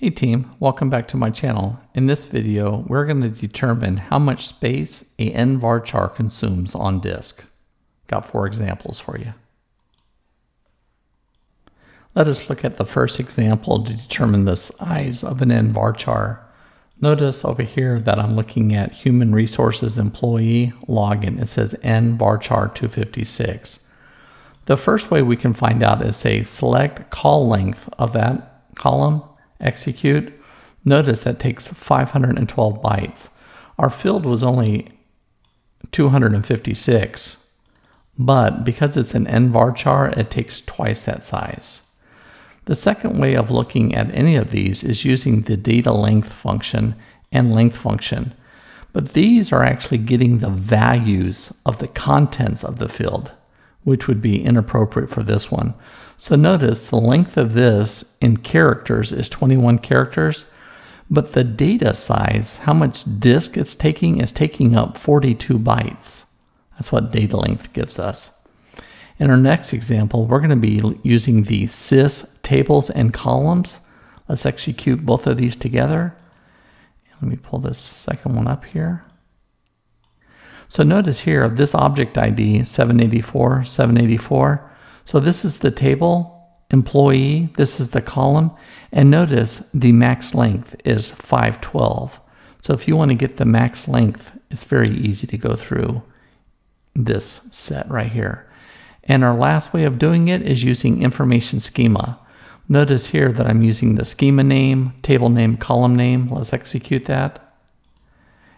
Hey team, welcome back to my channel. In this video, we're going to determine how much space a NVARCHAR consumes on disk. Got 4 examples for you. Let us look at the first example to determine the size of an NVARCHAR. Notice over here that I'm looking at Human Resources Employee Login. It says NVARCHAR 256. The first way we can find out is say select call length of that column, execute. Notice that takes 512 bytes. Our field was only 256, but because it's an NVARCHAR, it takes twice that size. The second way of looking at any of these is using the DataLength function and length function, but these are actually getting the values of the contents of the field, which would be inappropriate for this one. So notice the length of this in characters is 21 characters, but the data size, how much disk it's taking, is taking up 42 bytes. That's what data length gives us. In our next example, we're going to be using the Sys.Tables and Columns. Let's execute both of these together. Let me pull this second one up here. So notice here, this object ID 784, 784. So this is the table, employee, this is the column, and notice the max length is 512. So if you want to get the max length, it's very easy to go through this set right here. And our last way of doing it is using information schema. Notice here that I'm using the schema name, table name, column name. Let's execute that.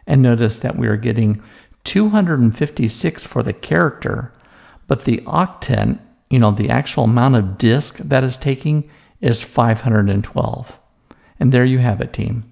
And notice that we are getting 256 for the character, but the octet, the actual amount of disk that is taking is 512. And there you have it, team.